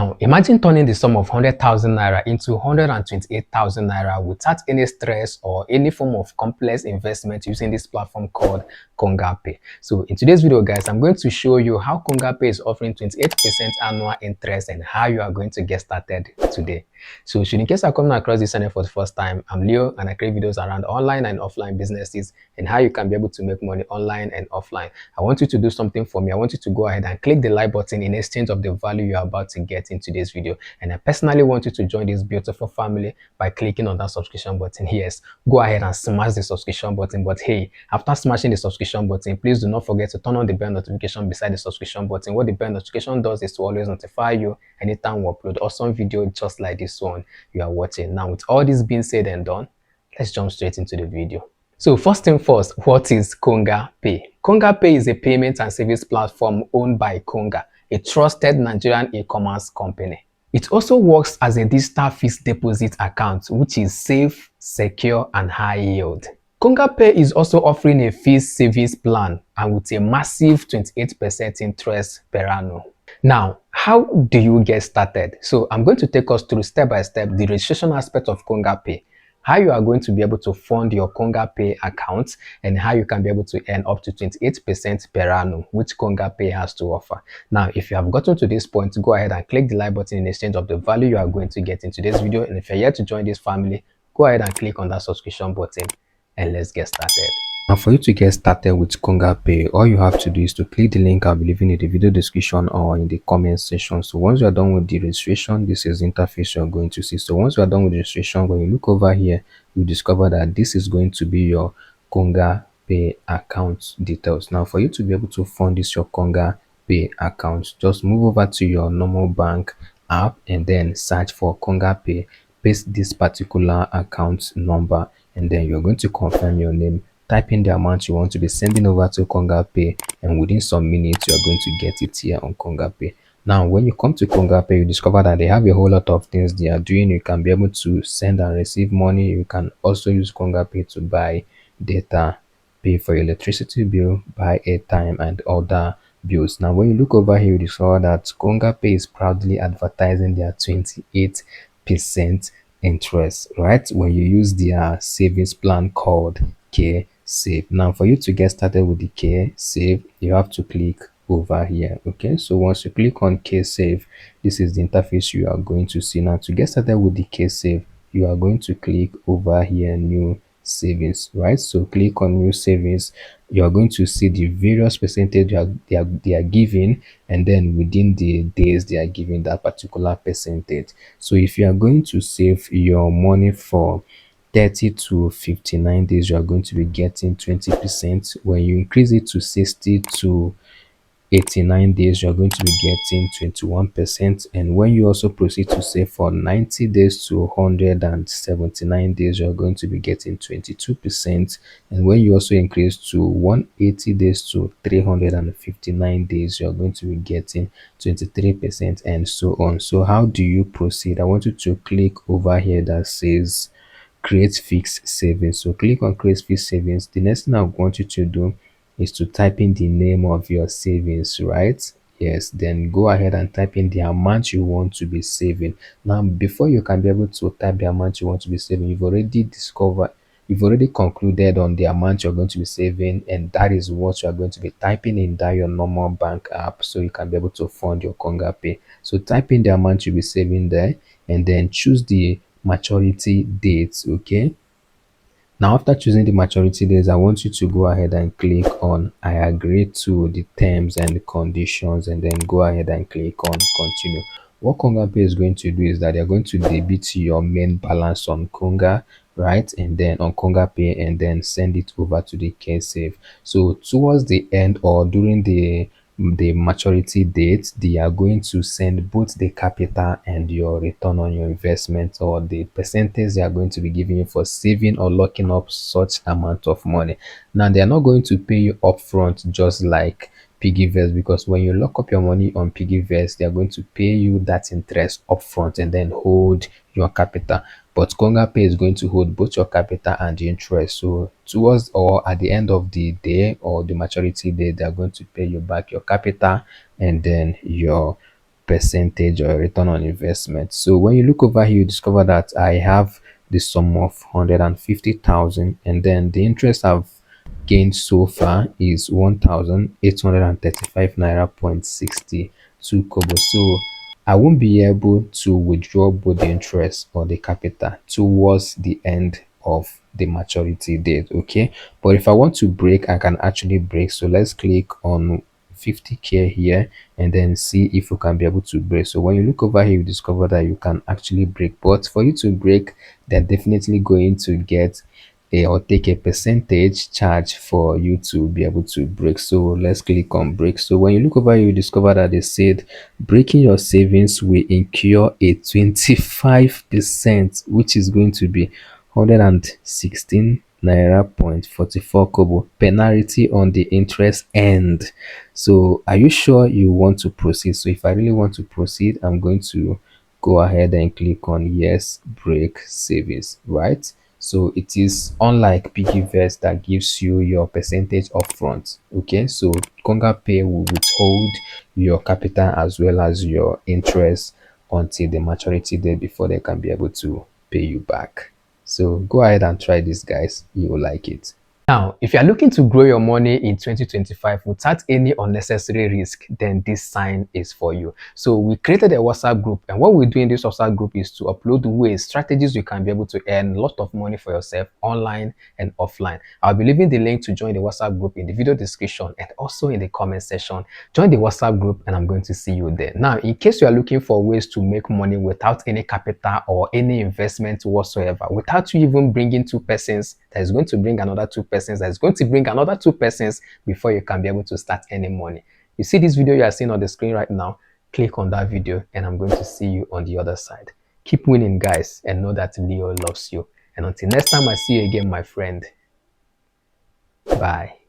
Now, imagine turning the sum of 100,000 naira into 128,000 naira without any stress or any form of complex investment using this platform called Konga Pay. So in today's video, guys, I'm going to show you how Konga Pay is offering 28% annual interest and how you are going to get started today. So in case you're coming across this channel for the first time, I'm Leo and I create videos around online and offline businesses and how you can be able to make money online and offline. I want you to do something for me. I want you to go ahead and click the like button in exchange of the value you're about to get in today's video. And I personally want you to join this beautiful family by clicking on that subscription button. Yes, go ahead and smash the subscription button. But hey, after smashing the subscription button, please do not forget to turn on the bell notification beside the subscription button. What the bell notification does is to always notify you anytime we upload awesome video just like this one you are watching. Now, with all this being said and done, let's jump straight into the video. So first thing first, what is Konga Pay? Konga Pay is a payment and service platform owned by Konga, a trusted Nigerian e-commerce company. It also works as a digital fixed deposit account, which is safe, secure, and high yield. Konga Pay is also offering a fixed savings plan and with a massive 28% interest per annum. Now, how do you get started? So I'm going to take us through step by step the registration aspect of Konga Pay, how you are going to be able to fund your Konga Pay account, and how you can be able to earn up to 28% per annum, which Konga Pay has to offer. Now, if you have gotten to this point, go ahead and click the like button in exchange of the value you are going to get in today's video. And if you're yet to join this family, go ahead and click on that subscription button and let's get started. Now, for you to get started with Konga Pay, all you have to do is to click the link I'll be leaving in the video description or in the comment section. So once you are done with the registration, this is the interface you're going to see. So once you are done with the registration, when you look over here, you discover that this is going to be your Konga Pay account details. Now, for you to be able to fund this your Konga Pay account, just move over to your normal bank app and then search for Konga Pay. Paste this particular account number and then you're going to confirm your name. Type in the amount you want to be sending over to Konga Pay, and within some minutes you are going to get it here on Konga Pay. Now, when you come to Konga Pay, you discover that they have a whole lot of things they are doing. You can be able to send and receive money. You can also use Konga Pay to buy data, pay for your electricity bill, buy airtime, and other bills. Now, when you look over here, you discover that Konga Pay is proudly advertising their 28% interest, right? When you use their savings plan called K Save. Now, for you to get started with the K Save, you have to click over here. Okay, so once you click on K Save, this is the interface you are going to see. Now, to get started with the K Save, you are going to click over here, new savings, right? So click on new savings. You are going to see the various percentage they are giving, and then within the days they are giving that particular percentage. So if you are going to save your money for 30 to 59 days, you are going to be getting 20%. When you increase it to 60 to 89 days, you are going to be getting 21%. And when you also proceed to save for 90 days to 179 days, you are going to be getting 22%. And when you also increase to 180 days to 359 days, you are going to be getting 23%, and so on. So how do you proceed? I want you to click over here that says create fixed savings. So click on create fixed savings. The next thing I want you to do is to type in the name of your savings, right? Yes, then go ahead and type in the amount you want to be saving. Now, before you can be able to type the amount you want to be saving, you've already concluded on the amount you're going to be saving, and that is what you're going to be typing in that your normal bank app, so you can be able to fund your Konga Pay. So type in the amount you'll be saving there and then choose the maturity dates. Okay, now after choosing the maturity dates, I want you to go ahead and click on I agree to the terms and the conditions, and then go ahead and click on continue. What Konga Pay is going to do is that they're going to debit your main balance on Konga, right, and then on Konga Pay, and then send it over to the KSave. So towards the end or during the maturity date, they are going to send both the capital and your return on your investment, or the percentage they are going to be giving you for saving or locking up such amount of money. Now, they are not going to pay you upfront just like piggyvest, because when you lock up your money on piggyvest, they are going to pay you that interest upfront and then hold your capital. But Konga Pay is going to hold both your capital and the interest. So towards or at the end of the day or the maturity day, they are going to pay you back your capital and then your percentage or return on investment. So when you look over here, you discover that I have the sum of 150,000, and then the interest I've gained so far is 1,835 naira point 62 kobo. So I won't be able to withdraw both the interest or the capital towards the end of the maturity date. Okay, but if I want to break, I can actually break. So let's click on 50k here and then see if you can be able to break. So when you look over here, you discover that you can actually break, but for you to break, they're definitely going to get a or take a percentage charge for you to be able to break. So let's click on break. So when you look over here, you discover that they said breaking your savings will incur a 25%, which is going to be 116 naira point 44 kobo penalty on the interest end. So are you sure you want to proceed? So if I really want to proceed, I'm going to go ahead and click on yes, break savings, right? So it is unlike piggyvest that gives you your percentage upfront. Okay, so Konga Pay will withhold your capital as well as your interest until the maturity date before they can be able to pay you back. So go ahead and try this, guys. You will like it. Now, if you are looking to grow your money in 2025 without any unnecessary risk, then this sign is for you. So we created a WhatsApp group, and what we do in this WhatsApp group is to upload ways, strategies you can be able to earn a lot of money for yourself online and offline. I'll be leaving the link to join the WhatsApp group in the video description and also in the comment section. Join the WhatsApp group and I'm going to see you there. Now, in case you are looking for ways to make money without any capital or any investment whatsoever, without you even bringing two persons, that is going to bring another two persons, that is going to bring another two persons before you can be able to start earning money. You see this video you are seeing on the screen right now? Click on that video and I'm going to see you on the other side. Keep winning, guys, and know that Leo loves you. And until next time I see you again, my friend. Bye.